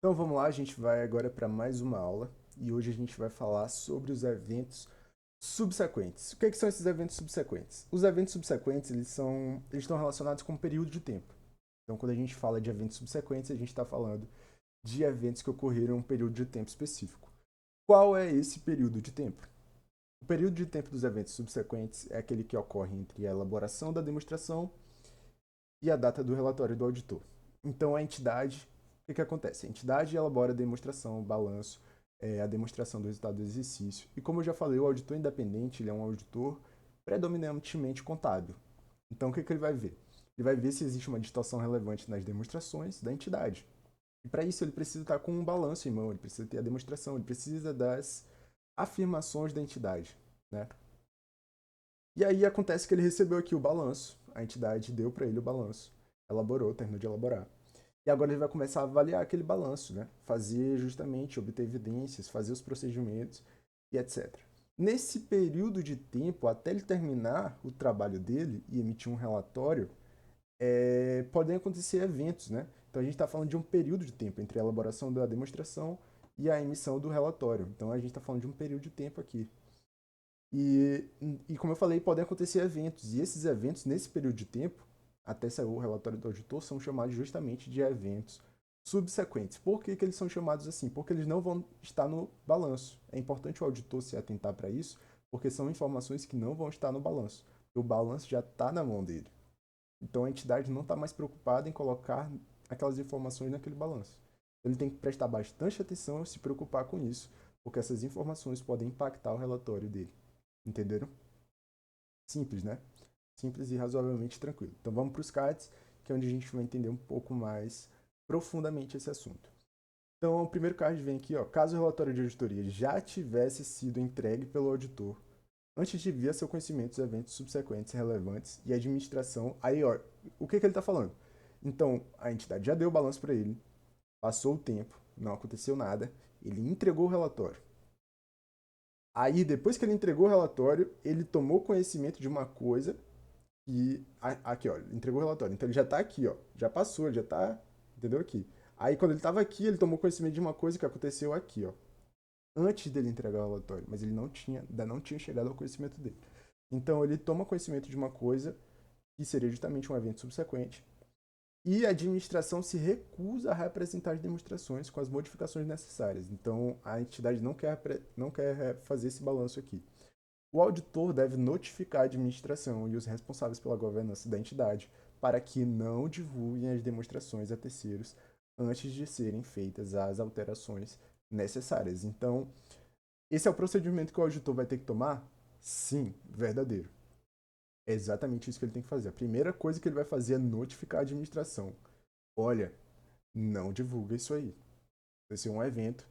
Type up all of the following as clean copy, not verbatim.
Então vamos lá, a gente vai agora para mais uma aula e hoje a gente vai falar sobre os eventos subsequentes. O que são esses eventos subsequentes? Os eventos subsequentes eles estão relacionados com um período de tempo. Então quando a gente fala de eventos subsequentes, a gente está falando de eventos que ocorreram em um período de tempo específico. Qual é esse período de tempo? O período de tempo dos eventos subsequentes é aquele que ocorre entre a elaboração da demonstração e a data do relatório do auditor. Então, a entidade, o que acontece? A entidade elabora a demonstração, o balanço, a demonstração do resultado do exercício. E como eu já falei, o auditor independente ele é um auditor predominantemente contábil. Então, o que ele vai ver? Ele vai ver se existe uma distorção relevante nas demonstrações da entidade. E para isso, ele precisa estar com um balanço em mão, ele precisa ter a demonstração, ele precisa das afirmações da entidade. Né? E aí acontece que ele recebeu aqui o balanço, a entidade deu para ele o balanço, elaborou, terminou de elaborar. E agora ele vai começar a avaliar aquele balanço, né? Fazer justamente, obter evidências, fazer os procedimentos e etc. Nesse período de tempo, até ele terminar o trabalho dele e emitir um relatório, podem acontecer eventos, né? Então a gente está falando de um período de tempo entre a elaboração da demonstração e a emissão do relatório. Então a gente está falando de um período de tempo aqui. E, e como eu falei, podem acontecer eventos. E esses eventos, nesse período de tempo, até sair o relatório do auditor, são chamados justamente de eventos subsequentes. Por que eles são chamados assim? Porque eles não vão estar no balanço. É importante o auditor se atentar para isso, porque são informações que não vão estar no balanço. O balanço já está na mão dele. Então a entidade não está mais preocupada em colocar aquelas informações naquele balanço. Ele tem que prestar bastante atenção e se preocupar com isso, porque essas informações podem impactar o relatório dele. Entenderam? Simples, né? Simples e razoavelmente tranquilo. Então vamos para os cards, que é onde a gente vai entender um pouco mais profundamente esse assunto. Então, o primeiro card vem aqui, ó. Caso o relatório de auditoria já tivesse sido entregue pelo auditor antes de vir a seu conhecimento os eventos subsequentes relevantes e a administração. Aí, ó, o que ele está falando? Então, a entidade já deu o balanço para ele, passou o tempo, não aconteceu nada, ele entregou o relatório. Aí, depois que ele entregou o relatório, ele tomou conhecimento de uma coisa e. Aqui, ó, ele entregou o relatório. Então ele já tá aqui, ó. Já passou, ele já tá. Entendeu? Aqui. Aí quando ele tava aqui, ele tomou conhecimento de uma coisa que aconteceu aqui, ó. Antes dele entregar o relatório. Mas ele ainda não tinha chegado ao conhecimento dele. Então ele toma conhecimento de uma coisa que seria justamente um evento subsequente. E a administração se recusa a representar as demonstrações com as modificações necessárias. Então a entidade não quer fazer esse balanço aqui. O auditor deve notificar a administração e os responsáveis pela governança da entidade para que não divulguem as demonstrações a terceiros antes de serem feitas as alterações necessárias. Então, esse é o procedimento que o auditor vai ter que tomar? Sim, verdadeiro. É exatamente isso que ele tem que fazer. A primeira coisa que ele vai fazer é notificar a administração. Olha, não divulga isso aí. Esse é um evento.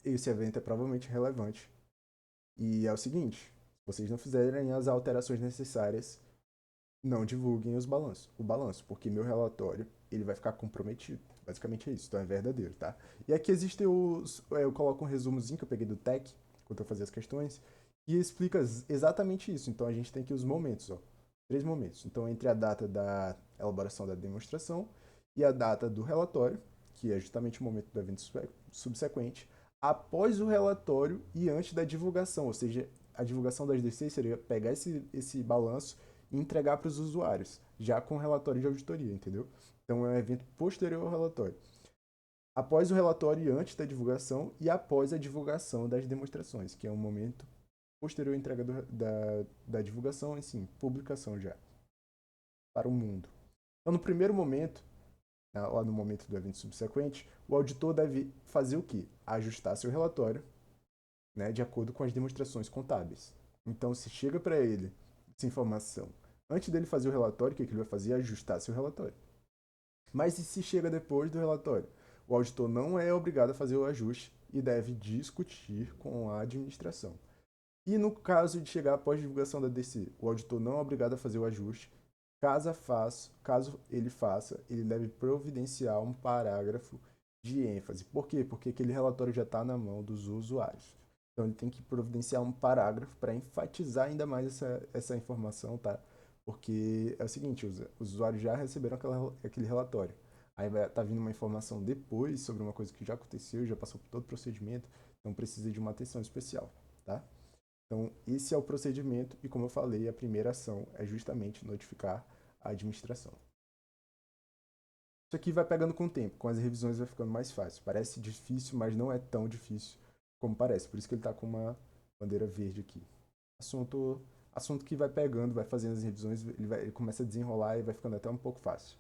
Esse evento é provavelmente relevante. E é o seguinte: se vocês não fizerem as alterações necessárias, não divulguem o balanço, porque meu relatório ele vai ficar comprometido. Basicamente é isso, então é verdadeiro, tá? E aqui existe eu coloco um resumozinho que eu peguei do Tech, quando eu fazia as questões, e explica exatamente isso. Então a gente tem aqui os momentos, ó, 3 momentos. Então entre a data da elaboração da demonstração e a data do relatório, que é justamente o momento do evento subsequente, após o relatório e antes da divulgação, ou seja, a divulgação das DCs seria pegar esse balanço e entregar para os usuários, já com o relatório de auditoria, entendeu? Então é um evento posterior ao relatório. Após o relatório e antes da divulgação, e após a divulgação das demonstrações, que é um momento posterior à entrega da divulgação, assim, publicação já, para o mundo. Então, no primeiro momento, lá no momento do evento subsequente, o auditor deve fazer o quê? Ajustar seu relatório, né, de acordo com as demonstrações contábeis. Então, se chega para ele essa informação antes dele fazer o relatório, o que ele vai fazer? Ajustar seu relatório. Mas e se chega depois do relatório? O auditor não é obrigado a fazer o ajuste e deve discutir com a administração. E no caso de chegar após a divulgação da DC, o auditor não é obrigado a fazer o ajuste. Caso ele faça, ele deve providenciar um parágrafo de ênfase. Por quê? Porque aquele relatório já está na mão dos usuários. Então ele tem que providenciar um parágrafo para enfatizar ainda mais essa informação, tá? Porque é o seguinte, os usuários já receberam aquele relatório. Aí vai tá vindo uma informação depois sobre uma coisa que já aconteceu, já passou por todo o procedimento, então precisa de uma atenção especial, tá? Então, esse é o procedimento e, como eu falei, a primeira ação é justamente notificar a administração. Isso aqui vai pegando com o tempo, com as revisões vai ficando mais fácil. Parece difícil, mas não é tão difícil como parece. Por isso que ele está com uma bandeira verde aqui. Assunto que vai pegando, vai fazendo as revisões, ele começa a desenrolar e vai ficando até um pouco fácil.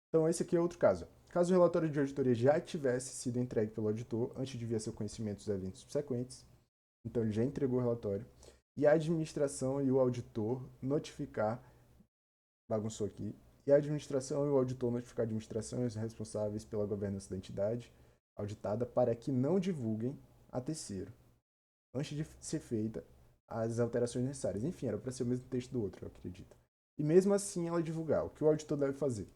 Então, esse aqui é outro caso. Caso o relatório de auditoria já tivesse sido entregue pelo auditor antes de vir a seu conhecimento dos eventos subsequentes, então ele já entregou o relatório, e a administração e o auditor notificar, bagunçou aqui, e a administração e o auditor notificar a administração e os responsáveis pela governança da entidade auditada para que não divulguem a terceiro, antes de ser feita as alterações necessárias. Enfim, era para ser o mesmo texto do outro, eu acredito. E mesmo assim ela divulgar, o que o auditor deve fazer?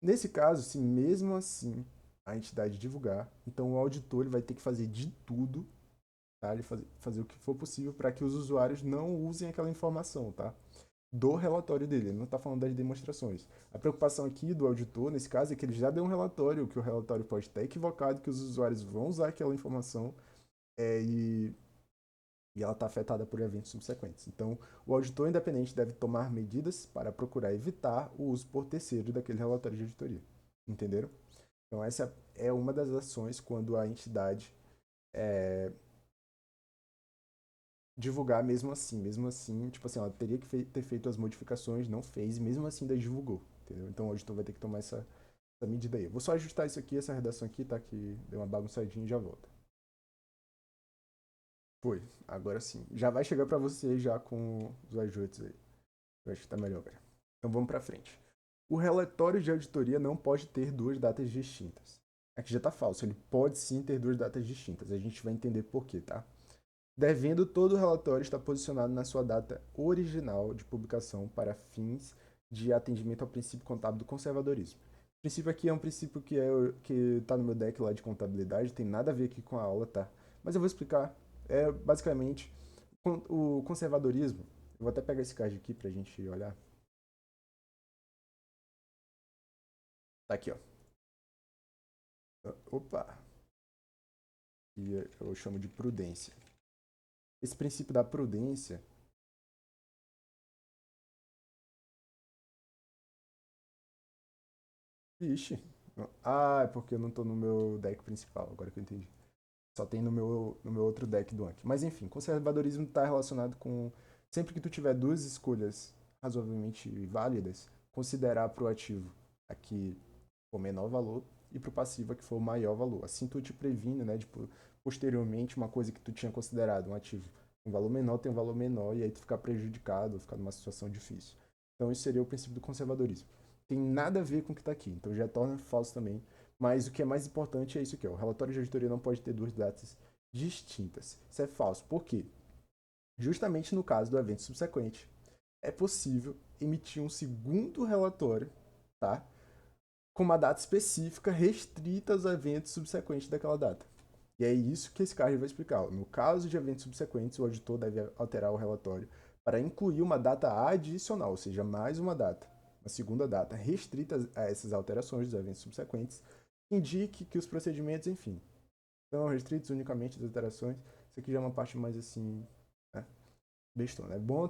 Nesse caso, se mesmo assim a entidade divulgar, então o auditor ele vai ter que fazer de tudo, tá? Ele fazer o que for possível para que os usuários não usem aquela informação, tá? Do relatório dele, ele não está falando das demonstrações. A preocupação aqui do auditor, nesse caso, é que ele já deu um relatório, que o relatório pode estar equivocado, que os usuários vão usar aquela informação e ela está afetada por eventos subsequentes. Então, o auditor independente deve tomar medidas para procurar evitar o uso por terceiro daquele relatório de auditoria. Entenderam? Então, essa é uma das ações quando a entidade divulgar mesmo assim, tipo assim, ela teria que ter feito as modificações, não fez, e mesmo assim ainda divulgou, entendeu? Então o auditor vai ter que tomar essa medida aí. Eu vou só ajustar isso aqui, essa redação aqui, tá? Que deu uma bagunçadinha e já volta. Foi, agora sim. Já vai chegar pra você já com os ajustes aí. Eu acho que tá melhor, cara. Então vamos pra frente. O relatório de auditoria não pode ter duas datas distintas. Aqui já tá falso, ele pode sim ter duas datas distintas. A gente vai entender por quê, tá? Devendo todo o relatório estar posicionado na sua data original de publicação para fins de atendimento ao princípio contábil do conservadorismo. O princípio aqui é um princípio que está no meu deck lá de contabilidade, tem nada a ver aqui com a aula, tá? Mas eu vou explicar. É basicamente o conservadorismo. Eu vou até pegar esse card aqui para a gente olhar. Tá aqui, ó. Opa! E eu chamo de prudência. Esse princípio da prudência. Ixi. Ah, é porque eu não tô no meu deck principal, agora que eu entendi. Só tem no meu outro deck do Anki. Mas enfim, conservadorismo está relacionado com. Sempre que tu tiver duas escolhas razoavelmente válidas, considerar para o ativo a que for menor valor e para o passivo a que for maior valor. Assim tu te previne, né? Tipo, posteriormente, uma coisa que tu tinha considerado um ativo com valor menor tem um valor menor e aí tu ficar prejudicado, ficar numa situação difícil. Então, isso seria o princípio do conservadorismo. Tem nada a ver com o que está aqui, então já torna falso também. Mas o que é mais importante é isso aqui, ó. O relatório de auditoria não pode ter duas datas distintas. Isso é falso. Por quê? Justamente no caso do evento subsequente, é possível emitir um segundo relatório, tá? Com uma data específica restrita aos eventos subsequentes daquela data. E é isso que esse card vai explicar. No caso de eventos subsequentes, o auditor deve alterar o relatório para incluir uma data adicional, ou seja, mais uma data, uma segunda data restrita a essas alterações dos eventos subsequentes, que indique que os procedimentos, enfim, são restritos unicamente às alterações. Isso aqui já é uma parte mais assim, né, bestona. É bom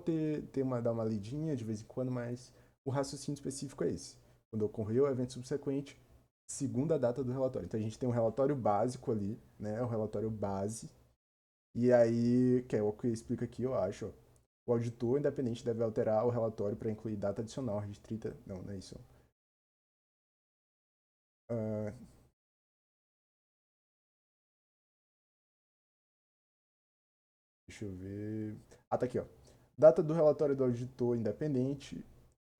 dar uma lidinha de vez em quando, mas o raciocínio específico é esse. Quando ocorreu o evento subsequente, segunda data do relatório. Então a gente tem um relatório básico ali, né? O relatório base. E aí, que é o que explica aqui, eu acho. Ó. O auditor independente deve alterar o relatório para incluir data adicional restrita. Não, não é isso. Uh, deixa eu ver. Ah, tá aqui, ó. Data do relatório do auditor independente,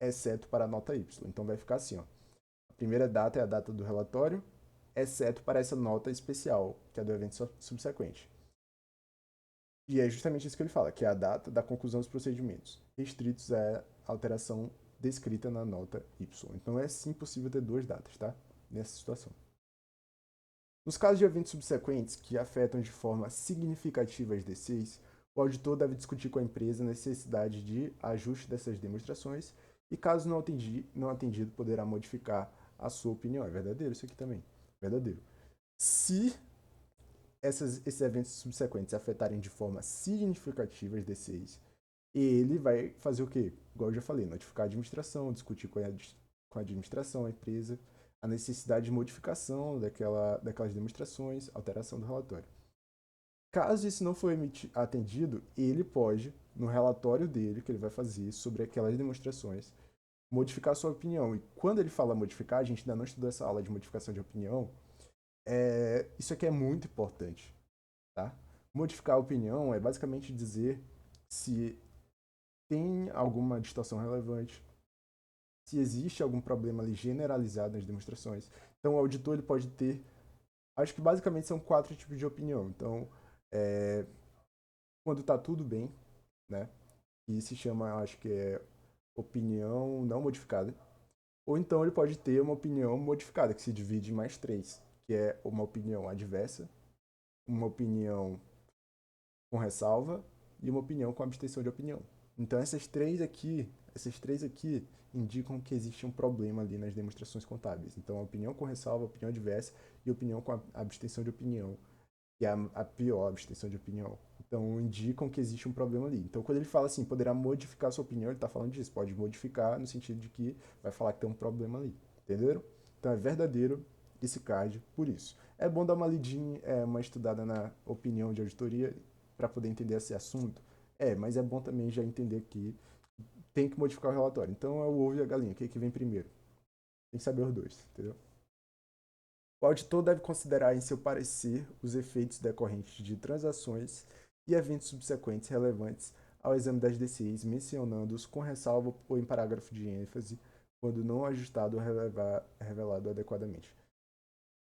exceto para a nota Y. Então vai ficar assim, ó. A primeira data é a data do relatório, exceto para essa nota especial, que é do evento subsequente. E é justamente isso que ele fala, que é a data da conclusão dos procedimentos, restritos à alteração descrita na nota Y. Então é sim possível ter duas datas, tá? Nessa situação. Nos casos de eventos subsequentes que afetam de forma significativa as D6, o auditor deve discutir com a empresa a necessidade de ajuste dessas demonstrações e, caso não atendido, poderá modificar a sua opinião. É verdadeiro isso aqui também. Verdadeiro. Se esses eventos subsequentes afetarem de forma significativa as DCs, ele vai fazer o quê? Igual eu já falei, notificar a administração, discutir com a administração, a empresa, a necessidade de modificação daquelas demonstrações, alteração do relatório. Caso isso não for atendido, ele pode, no relatório dele, que ele vai fazer sobre aquelas demonstrações, modificar sua opinião. E quando ele fala modificar, a gente ainda não estudou essa aula de modificação de opinião, isso aqui é muito importante, tá? Modificar a opinião é basicamente dizer se tem alguma distorção relevante, se existe algum problema ali generalizado nas demonstrações. Então, o auditor ele pode ter, acho que basicamente são 4 tipos de opinião. Então, quando está tudo bem, né? E se chama, acho que é opinião não modificada. Ou então ele pode ter uma opinião modificada, que se divide em mais 3, que é uma opinião adversa, uma opinião com ressalva e uma opinião com abstenção de opinião. Então esses três aqui indicam que existe um problema ali nas demonstrações contábeis. Então a opinião com ressalva, a opinião adversa e a opinião com abstenção de opinião, que é a pior abstenção de opinião. Então indicam que existe um problema ali. Então quando ele fala assim, poderá modificar a sua opinião, ele está falando disso. Pode modificar no sentido de que vai falar que tem um problema ali. Entenderam? Então é verdadeiro esse card por isso. É bom dar uma lidinha, uma estudada na opinião de auditoria para poder entender esse assunto. Mas é bom também já entender que tem que modificar o relatório. Então é o ovo e a galinha. O que vem primeiro? Tem que saber os dois, entendeu? O auditor deve considerar em seu parecer os efeitos decorrentes de transações e eventos subsequentes relevantes ao exame das DCIs, mencionando-os com ressalva ou em parágrafo de ênfase, quando não ajustado ou revelado adequadamente.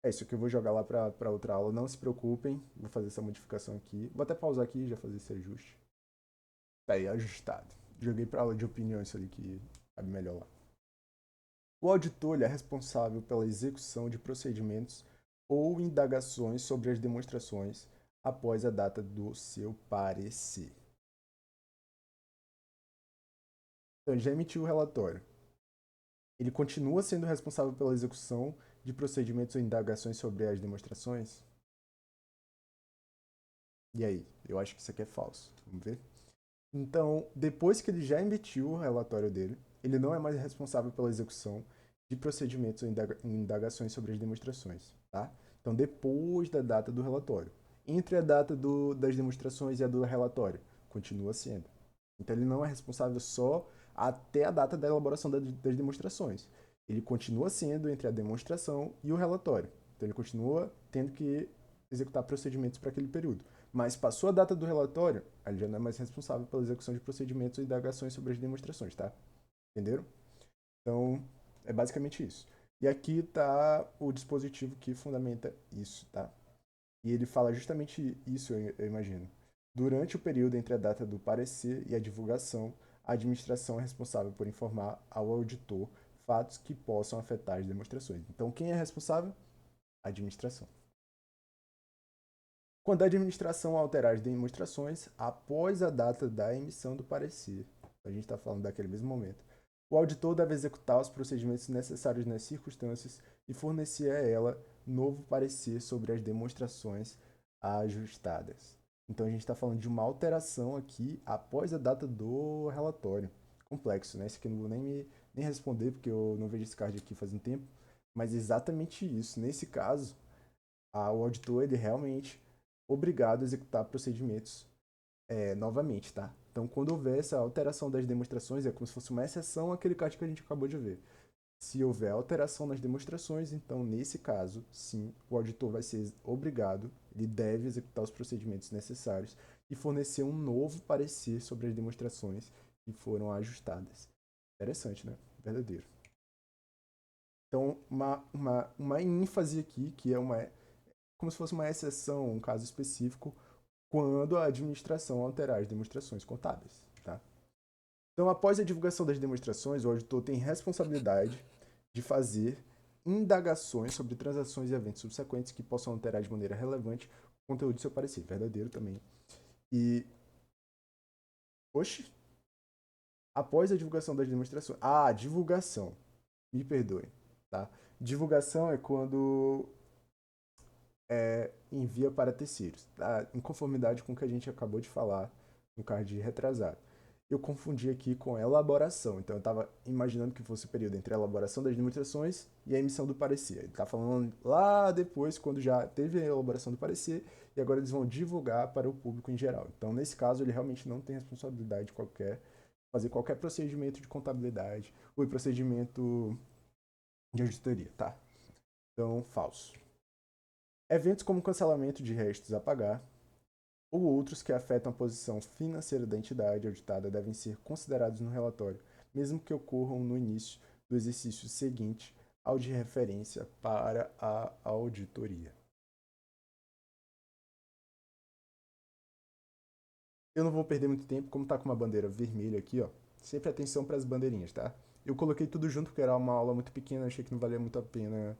É isso que eu vou jogar lá para outra aula. Não se preocupem, vou fazer essa modificação aqui. Vou até pausar aqui e já fazer esse ajuste. Tá aí, ajustado. Joguei para aula de opinião isso ali que cabe melhor lá. O auditor é responsável pela execução de procedimentos ou indagações sobre as demonstrações após a data do seu parecer. Então, ele já emitiu o relatório. Ele continua sendo responsável pela execução de procedimentos ou indagações sobre as demonstrações? E aí? Eu acho que isso aqui é falso. Vamos ver? Então, depois que ele já emitiu o relatório dele, ele não é mais responsável pela execução de procedimentos ou indagações sobre as demonstrações, tá? Então, depois da data do relatório. Entre a data das demonstrações e a do relatório, continua sendo. Então, ele não é responsável só até a data da elaboração das demonstrações. Ele continua sendo entre a demonstração e o relatório. Então, ele continua tendo que executar procedimentos para aquele período. Mas passou a data do relatório, ele já não é mais responsável pela execução de procedimentos e indagações sobre as demonstrações, tá? Entenderam? Então, é basicamente isso. E aqui está o dispositivo que fundamenta isso, tá? E ele fala justamente isso, eu imagino. Durante o período entre a data do parecer e a divulgação, a administração é responsável por informar ao auditor fatos que possam afetar as demonstrações. Então, quem é responsável? A administração. Quando a administração alterar as demonstrações após a data da emissão do parecer, a gente está falando daquele mesmo momento, o auditor deve executar os procedimentos necessários nas circunstâncias e fornecer a ela novo parecer sobre as demonstrações ajustadas. Então a gente está falando de uma alteração aqui após a data do relatório. Complexo, né? Isso aqui eu não vou nem responder porque eu não vejo esse card aqui faz um tempo, mas exatamente isso. Nesse caso, o auditor ele realmente obrigado a executar procedimentos novamente, tá? Então, quando houver essa alteração das demonstrações, é como se fosse uma exceção àquele caso que a gente acabou de ver. Se houver alteração nas demonstrações, então, nesse caso, sim, o auditor vai ser obrigado, ele deve executar os procedimentos necessários e fornecer um novo parecer sobre as demonstrações que foram ajustadas. Interessante, né? Verdadeiro. Então, uma ênfase aqui, que é como se fosse uma exceção, um caso específico, quando a administração alterar as demonstrações contábeis. Tá? Então, após a divulgação das demonstrações, o auditor tem responsabilidade de fazer indagações sobre transações e eventos subsequentes que possam alterar de maneira relevante o conteúdo do seu parecer. Verdadeiro também. E. Oxe! Após a divulgação das demonstrações. Ah, divulgação. Me perdoe. Tá? Divulgação é quando envia para terceiros, tá? Em conformidade com o que a gente acabou de falar no card retrasado. Eu confundi aqui com elaboração, então eu estava imaginando que fosse o período entre a elaboração das demonstrações e a emissão do parecer. Ele está falando lá depois, quando já teve a elaboração do parecer, e agora eles vão divulgar para o público em geral. Então, nesse caso, ele realmente não tem responsabilidade qualquer, fazer qualquer procedimento de contabilidade ou procedimento de auditoria, tá? Então, falso. Eventos como cancelamento de restos a pagar ou outros que afetam a posição financeira da entidade auditada devem ser considerados no relatório, mesmo que ocorram no início do exercício seguinte ao de referência para a auditoria. Eu não vou perder muito tempo, como está com uma bandeira vermelha aqui, ó. Sempre atenção para as bandeirinhas, tá? Eu coloquei tudo junto porque era uma aula muito pequena, achei que não valia muito a pena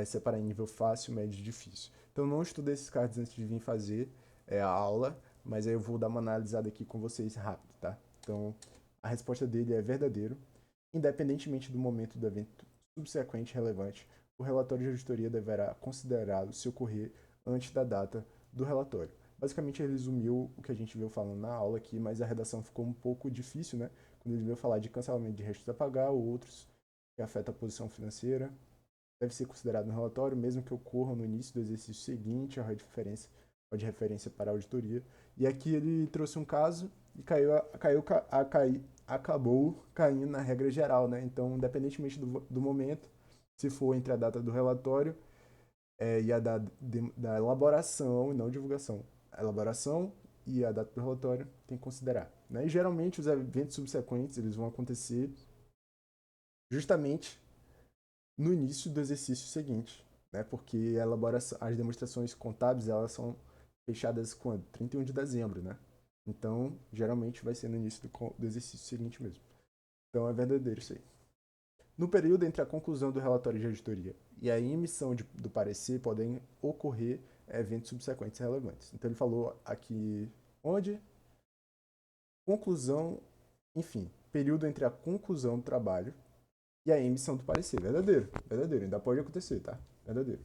separar em nível fácil, médio e difícil. Então não estudei esses cards antes de vir fazer a aula, mas aí eu vou dar uma analisada aqui com vocês rápido, tá? Então a resposta dele é verdadeiro. Independentemente do momento do evento subsequente relevante, o relatório de auditoria deverá considerá-lo se ocorrer antes da data do relatório. Basicamente, ele resumiu o que a gente viu falando na aula aqui, mas a redação ficou um pouco difícil, né? Quando ele veio falar de cancelamento de restos a pagar ou outros que afetam a posição financeira, deve ser considerado no relatório, mesmo que ocorram no início do exercício seguinte, a de referência para a auditoria. E aqui ele trouxe um caso e acabou caindo na regra geral, né? Então, independentemente do momento, se for entre a data do relatório e a da elaboração e não divulgação. A elaboração e a data do relatório tem que considerar. Né? E geralmente os eventos subsequentes eles vão acontecer justamente no início do exercício seguinte, né? Porque a elaboração, as demonstrações contábeis elas são fechadas quando? 31 de dezembro, né? Então, geralmente vai ser no início do exercício seguinte mesmo. Então, é verdadeiro isso aí. No período entre a conclusão do relatório de auditoria e a emissão do parecer, podem ocorrer eventos subsequentes relevantes. Então, ele falou aqui onde? Conclusão, enfim, período entre a conclusão do trabalho e a emissão do parecer. Verdadeiro, verdadeiro. Ainda pode acontecer, tá? Verdadeiro,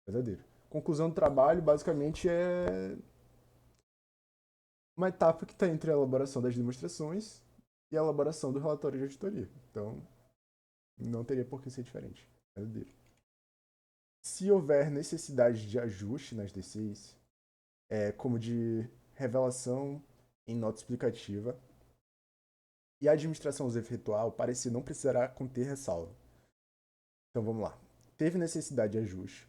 verdadeiro. Conclusão do trabalho, basicamente, é uma etapa que está entre a elaboração das demonstrações e a elaboração do relatório de auditoria. Então, não teria por que ser diferente. Verdadeiro. Se houver necessidade de ajuste nas DCs, como de revelação em nota explicativa, e a administração os efetuar, o parecer não precisará conter ressalva. Então vamos lá. Teve necessidade de ajuste,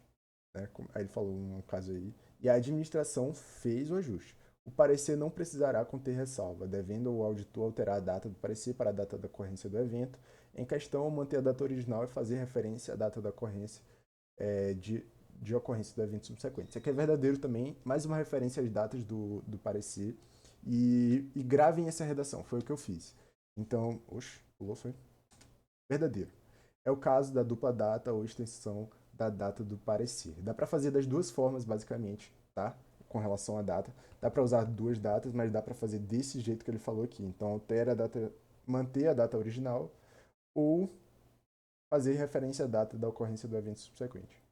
né? Aí ele falou um caso aí, e a administração fez o ajuste. O parecer não precisará conter ressalva, devendo o auditor alterar a data do parecer para a data da ocorrência do evento em questão ou manter a data original e fazer referência à data da ocorrência de ocorrência do evento subsequente. Isso aqui é verdadeiro também, mais uma referência às datas do parecer. E gravem essa redação, foi o que eu fiz. Então, oxe, pulou, foi? Verdadeiro. É o caso da dupla data ou extensão da data do parecer. Dá para fazer das duas formas, basicamente, tá? Com relação à data. Dá para usar duas datas, mas dá para fazer desse jeito que ele falou aqui. Então, altera a data, manter a data original ou fazer referência à data da ocorrência do evento subsequente.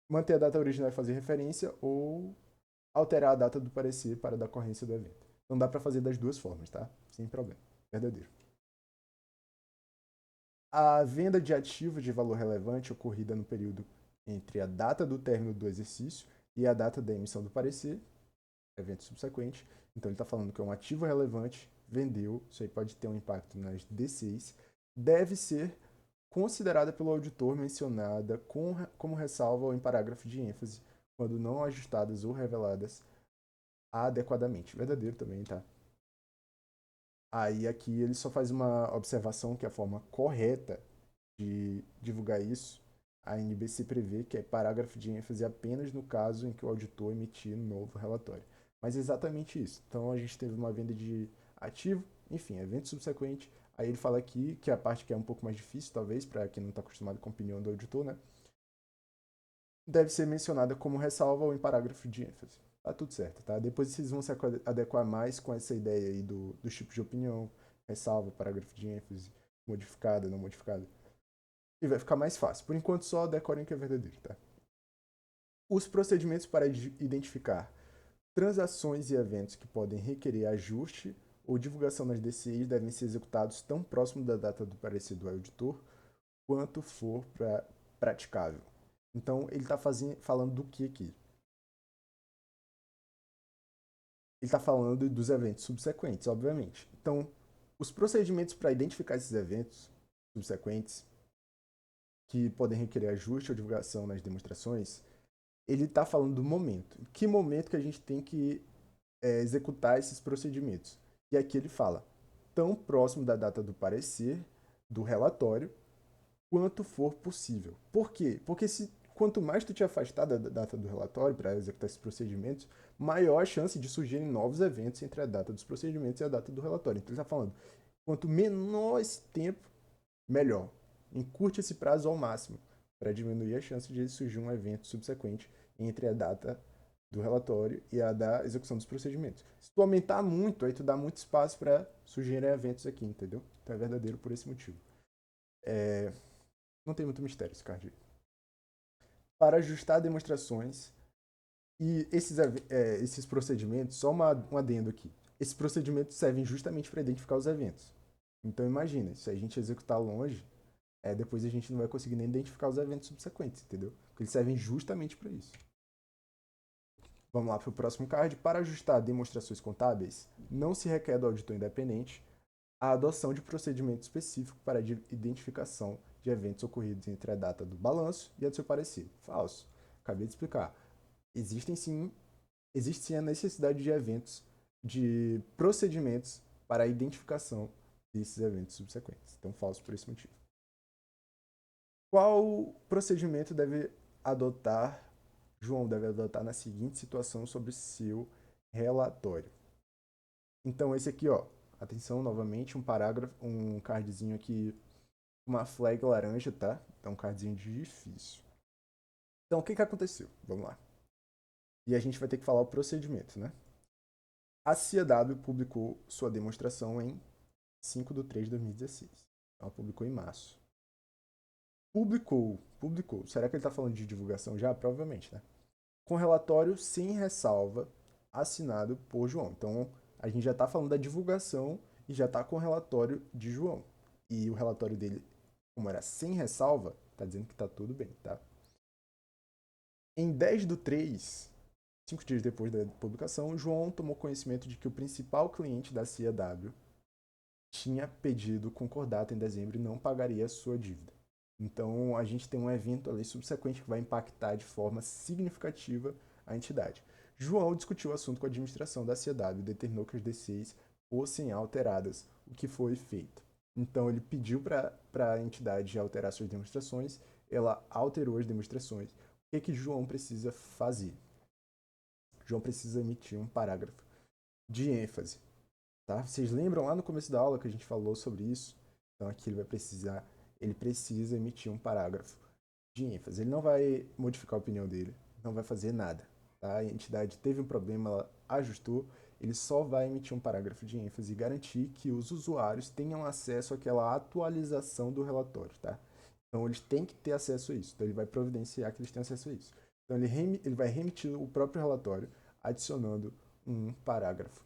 Manter a data original e fazer referência ou alterar a data do parecer para a decorrência do evento. Então dá para fazer das duas formas, tá? Sem problema. Verdadeiro. A venda de ativo de valor relevante ocorrida no período entre a data do término do exercício e a data da emissão do parecer, evento subsequente. Então ele está falando que é um ativo relevante, vendeu, isso aí pode ter um impacto nas D6, deve ser considerada pelo auditor mencionada como ressalva ou em parágrafo de ênfase, quando não ajustadas ou reveladas adequadamente. Verdadeiro também, tá? Aí aqui ele só faz uma observação que a forma correta de divulgar isso, a NBC prevê que é parágrafo de ênfase apenas no caso em que o auditor emitir um novo relatório. Mas é exatamente isso. Então a gente teve uma venda de ativo, enfim, evento subsequente. Aí ele fala aqui que a parte que é um pouco mais difícil, talvez, para quem não está acostumado com a opinião do auditor, né? Deve ser mencionada como ressalva ou em parágrafo de ênfase. Tá tudo certo, tá? Depois vocês vão se adequar mais com essa ideia aí dos tipos de opinião, ressalva, parágrafo de ênfase, modificada, não modificada. e vai ficar mais fácil. Por enquanto, só decorem o que é verdadeiro, tá? Os procedimentos para identificar transações e eventos que podem requerer ajuste ou divulgação nas DCIs devem ser executados tão próximo da data do parecer do auditor quanto for praticável. Então, ele está falando do que aqui? Ele está falando dos eventos subsequentes, obviamente. Então, os procedimentos para identificar esses eventos subsequentes, que podem requerer ajuste ou divulgação nas demonstrações, ele está falando do momento. Em que momento que a gente tem que executar esses procedimentos? E aqui ele fala, tão próximo da data do parecer, do relatório, quanto for possível. Por quê? Porque quanto mais tu te afastar da data do relatório para executar esses procedimentos, maior a chance de surgirem novos eventos entre a data dos procedimentos e a data do relatório. Então ele está falando, quanto menor esse tempo, melhor. Encurte esse prazo ao máximo para diminuir a chance de surgir um evento subsequente entre a data do relatório e a da execução dos procedimentos. Se tu aumentar muito, aí tu dá muito espaço para surgirem eventos aqui, entendeu? Então é verdadeiro por esse motivo. Não tem muito mistério esse card. Para ajustar demonstrações e esses procedimentos, só um adendo aqui. Esses procedimentos servem justamente para identificar os eventos. Então imagina, se a gente executar longe, depois a gente não vai conseguir nem identificar os eventos subsequentes, entendeu? Porque eles servem justamente para isso. Vamos lá para o próximo card. Para ajustar demonstrações contábeis, não se requer do auditor independente a adoção de procedimento específico para a identificação de eventos ocorridos entre a data do balanço e a do seu parecer. Falso. Acabei de explicar. Existe sim a necessidade de eventos, de procedimentos para a identificação desses eventos subsequentes. Então, falso por esse motivo. Qual procedimento João deve adotar na seguinte situação sobre seu relatório? Então, esse aqui, ó, atenção, novamente, um parágrafo, um cardzinho aqui, uma flag laranja, tá? Então, um cardzinho difícil. Então, o que aconteceu? Vamos lá. E a gente vai ter que falar o procedimento, né? A CIAW publicou sua demonstração em 5 de 3 de 2016. Ela publicou em março. Publicou. Será que ele está falando de divulgação já? Provavelmente, né? Com relatório sem ressalva, assinado por João. Então, a gente já está falando da divulgação e já está com o relatório de João. E o relatório dele, como era sem ressalva, está dizendo que está tudo bem, tá? Em 10 do 3, 5 dias depois da publicação, João tomou conhecimento de que o principal cliente da CIAW tinha pedido concordata em dezembro e não pagaria a sua dívida. Então, a gente tem um evento ali subsequente que vai impactar de forma significativa a entidade. João discutiu o assunto com a administração da CIAW e determinou que as DCs fossem alteradas, o que foi feito. Então, ele pediu para a entidade alterar suas demonstrações, ela alterou as demonstrações. O que João precisa fazer? João precisa emitir um parágrafo de ênfase. Tá? Vocês lembram lá no começo da aula que a gente falou sobre isso? Então aqui ele precisa emitir um parágrafo de ênfase. Ele não vai modificar a opinião dele, não vai fazer nada. Tá? A entidade teve um problema, ela ajustou, ele só vai emitir um parágrafo de ênfase e garantir que os usuários tenham acesso àquela atualização do relatório. Tá? Então eles têm que ter acesso a isso. Então ele vai providenciar que eles tenham acesso a isso. Então ele vai remitir o próprio relatório, adicionando um parágrafo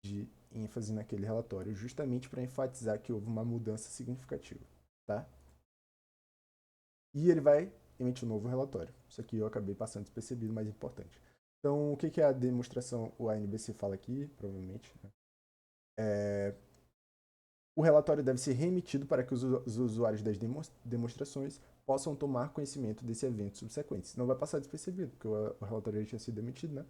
de ênfase naquele relatório, justamente para enfatizar que houve uma mudança significativa, tá? E ele vai emitir um novo relatório. Isso aqui eu acabei passando despercebido, mas é importante. Então, o que é a demonstração? O ANBC fala aqui, provavelmente. Né? O relatório deve ser remetido para que os usuários das demonstrações possam tomar conhecimento desse evento subsequente. Não vai passar despercebido, porque o relatório já tinha sido emitido, né?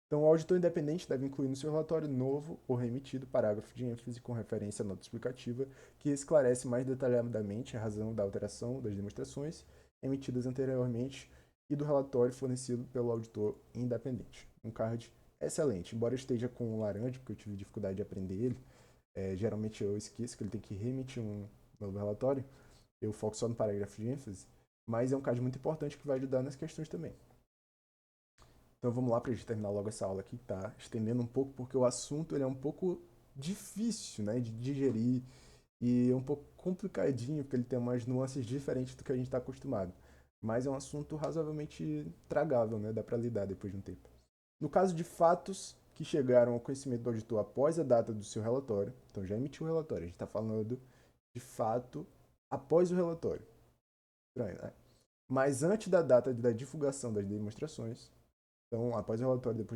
Então, o auditor independente deve incluir no seu relatório novo ou remetido parágrafo de ênfase com referência à nota explicativa que esclarece mais detalhadamente a razão da alteração das demonstrações emitidas anteriormente e do relatório fornecido pelo auditor independente. Um card excelente, embora esteja com laranja, porque eu tive dificuldade de aprender ele, geralmente eu esqueço que ele tem que remitir um novo relatório, eu foco só no parágrafo de ênfase, mas é um card muito importante que vai ajudar nas questões também. Então vamos lá para a gente terminar logo essa aula aqui, tá? Estendendo um pouco, porque o assunto ele é um pouco difícil, né, de digerir. E é um pouco complicadinho, porque ele tem umas nuances diferentes do que a gente está acostumado. Mas é um assunto razoavelmente tragável, né? Dá para lidar depois de um tempo. No caso de fatos que chegaram ao conhecimento do auditor após a data do seu relatório, então já emitiu o relatório, a gente está falando de fato após o relatório. Estranho, né? Mas antes da data da divulgação das demonstrações, então após o relatório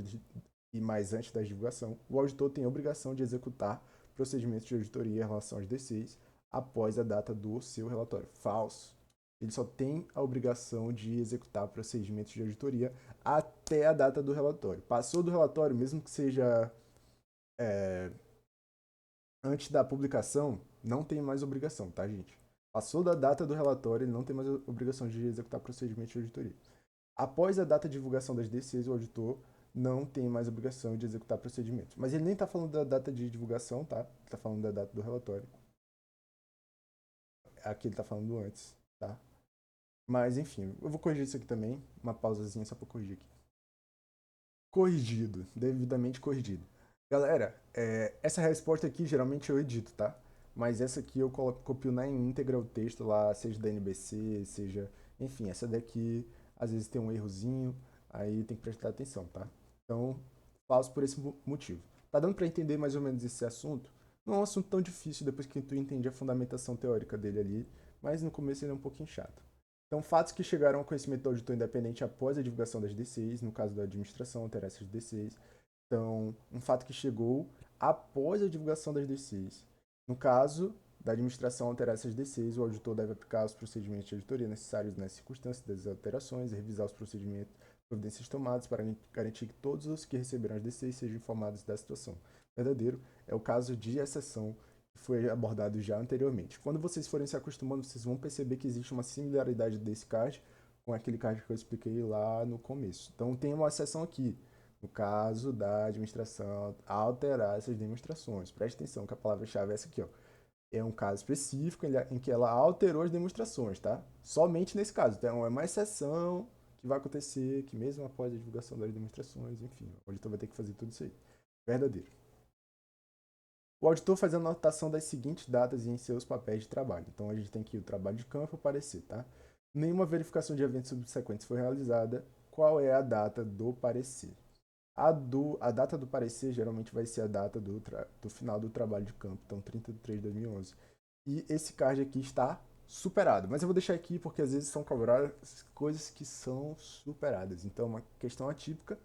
e mais antes da divulgação, o auditor tem a obrigação de executar procedimentos de auditoria em relação aos DCs após a data do seu relatório. Falso. Ele só tem a obrigação de executar procedimentos de auditoria até a data do relatório. Passou do relatório, mesmo que seja antes da publicação, não tem mais obrigação, tá, gente? Passou da data do relatório, ele não tem mais obrigação de executar procedimentos de auditoria. Após a data de divulgação das DCs, o auditor não tem mais obrigação de executar procedimentos. Mas ele nem está falando da data de divulgação, tá? Ele está falando da data do relatório. Aqui ele está falando antes, tá? Mas enfim, eu vou corrigir isso aqui também. Uma pausazinha só para corrigir aqui. Corrigido, devidamente corrigido. Galera, essa resposta aqui geralmente eu edito, tá? Mas essa aqui eu copio na íntegra o texto lá, seja da NBC, seja. Enfim, essa daqui às vezes tem um errozinho, aí tem que prestar atenção, tá? Então, faço por esse motivo. Tá dando para entender mais ou menos esse assunto? Não é um assunto tão difícil depois que tu entende a fundamentação teórica dele ali, mas no começo ele é um pouquinho chato. Então, fatos que chegaram ao conhecimento do auditor independente após a divulgação das DCs, no caso da administração, altera essas DCs. Então, um fato que chegou após a divulgação das DCs. No caso da administração alterar essas DCs, o auditor deve aplicar os procedimentos de auditoria necessários nas circunstâncias das alterações, revisar os procedimentos, providências tomadas para garantir que todos os que receberam as DCs sejam informados da situação. Verdadeiro é o caso de exceção que foi abordado já anteriormente. Quando vocês forem se acostumando, vocês vão perceber que existe uma similaridade desse card com aquele card que eu expliquei lá no começo. Então tem uma exceção aqui, no caso da administração alterar essas demonstrações. Preste atenção que a palavra-chave é essa aqui, ó. É um caso específico em que ela alterou as demonstrações, tá? Somente nesse caso. Então é uma exceção que vai acontecer, que mesmo após a divulgação das demonstrações, enfim, o auditor vai ter que fazer tudo isso aí. Verdadeiro. O auditor faz a anotação das seguintes datas em seus papéis de trabalho. Então a gente tem aqui o trabalho de campo e o parecer, tá? Nenhuma verificação de eventos subsequentes foi realizada. Qual é a data do parecer? A data do parecer geralmente vai ser a data do final do trabalho de campo, então 30 de 3 de 2011. E esse card aqui está superado, mas eu vou deixar aqui porque às vezes são cobradas coisas que são superadas. Então, é uma questão atípica,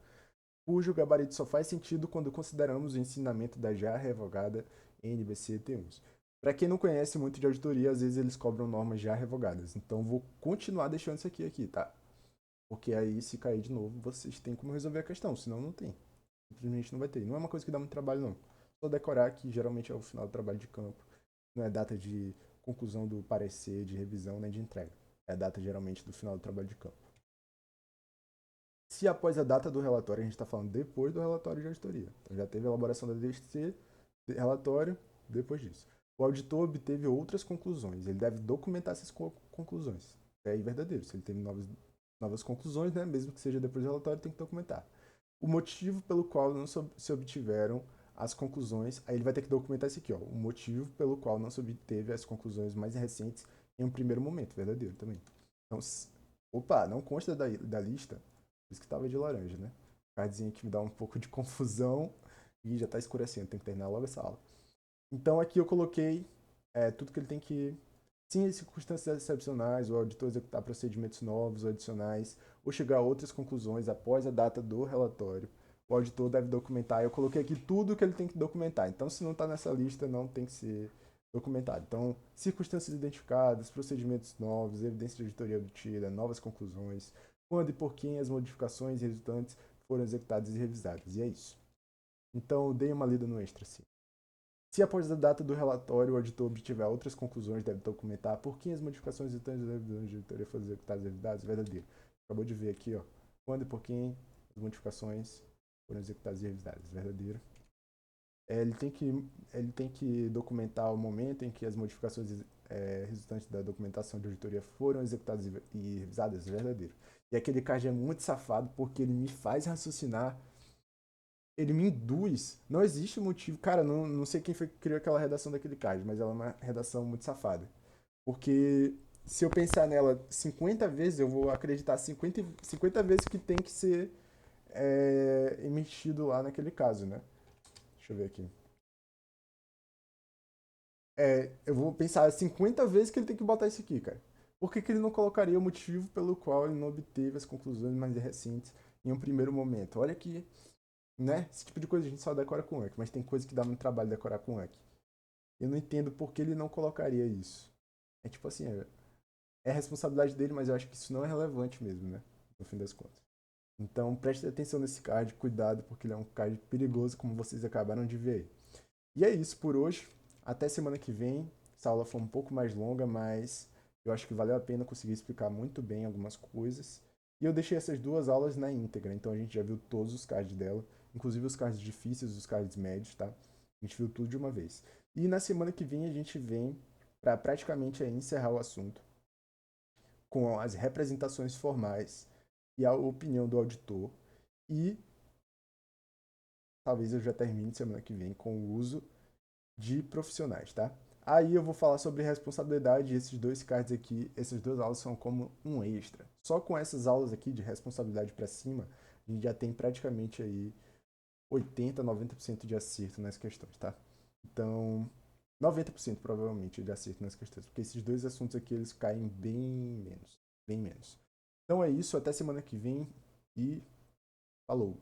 cujo gabarito só faz sentido quando consideramos o ensinamento da já revogada NBC T11. Para quem não conhece muito de auditoria, às vezes eles cobram normas já revogadas. Então, vou continuar deixando isso aqui, tá? Porque aí, se cair de novo, vocês têm como resolver a questão, senão não tem. Simplesmente não vai ter. Não é uma coisa que dá muito trabalho, não. Só decorar que geralmente é o final do trabalho de campo. Não é data de conclusão do parecer, de revisão, nem de entrega. É a data geralmente do final do trabalho de campo. Se após a data do relatório, a gente está falando depois do relatório de auditoria. Então já teve a elaboração da DST, relatório, depois disso. O auditor obteve outras conclusões. Ele deve documentar essas conclusões. É aí verdadeiro. Se ele teve novas conclusões, né, mesmo que seja depois do relatório, tem que documentar. O motivo pelo qual não se obtiveram as conclusões, aí ele vai ter que documentar isso aqui, ó, o motivo pelo qual não se obteve as conclusões mais recentes em um primeiro momento, verdadeiro também. Então, opa, não consta da lista, por isso que estava de laranja, né? Cardzinho que me dá um pouco de confusão e já está escurecendo, tem que terminar logo essa aula. Então aqui eu coloquei tudo que ele tem que. Sim, em circunstâncias excepcionais, o auditor executar procedimentos novos ou adicionais, ou chegar a outras conclusões após a data do relatório. O auditor deve documentar. Eu coloquei aqui tudo que ele tem que documentar. Então, se não está nessa lista, não tem que ser documentado. Então, circunstâncias identificadas, procedimentos novos, evidência de auditoria obtida, novas conclusões, quando e por quem as modificações resultantes foram executadas e revisadas. E é isso. Então, dei uma lida no extra, sim. Se após a data do relatório o auditor obtiver outras conclusões, deve documentar por que as modificações resultantes da revisão de auditoria foram executadas e revisadas. Verdadeiro. Acabou de ver aqui, ó. Quando e por quem as modificações foram executadas e revisadas. Verdadeiro. Ele tem que documentar o momento em que as modificações resultantes da documentação de auditoria foram executadas e revisadas. Verdadeiro. E aquele card é muito safado porque ele me faz raciocinar ele me induz. Não existe motivo. Cara, não sei quem foi que criou aquela redação daquele card, mas ela é uma redação muito safada. Porque se eu pensar nela 50 vezes, eu vou acreditar 50 vezes que tem que ser emitido lá naquele caso, né? Deixa eu ver aqui. Eu vou pensar 50 vezes que ele tem que botar isso aqui, cara. Por que ele não colocaria o motivo pelo qual ele não obteve as conclusões mais recentes em um primeiro momento? Olha que, né? Esse tipo de coisa a gente só decora com Anki, mas tem coisa que dá muito trabalho decorar com Anki. Eu não entendo por que ele não colocaria isso. É tipo assim, é responsabilidade dele, mas eu acho que isso não é relevante mesmo, né? No fim das contas. Então preste atenção nesse card, cuidado, porque ele é um card perigoso, como vocês acabaram de ver aí. E é isso por hoje. Até semana que vem. Essa aula foi um pouco mais longa, mas eu acho que valeu a pena conseguir explicar muito bem algumas coisas. E eu deixei essas duas aulas na íntegra, então a gente já viu todos os cards dela, inclusive os cards difíceis, os cards médios, tá? A gente viu tudo de uma vez. E na semana que vem a gente vem para praticamente encerrar o assunto com as representações formais e a opinião do auditor. E talvez eu já termine semana que vem com o uso de profissionais, tá? Aí eu vou falar sobre responsabilidade e esses dois cards aqui, essas duas aulas são como um extra. Só com essas aulas aqui de responsabilidade para cima, a gente já tem praticamente aí 80, 90% de acerto nas questões, tá? Então, 90% provavelmente de acerto nas questões, porque esses dois assuntos aqui eles caem bem menos, bem menos. Então é isso, até semana que vem e falou.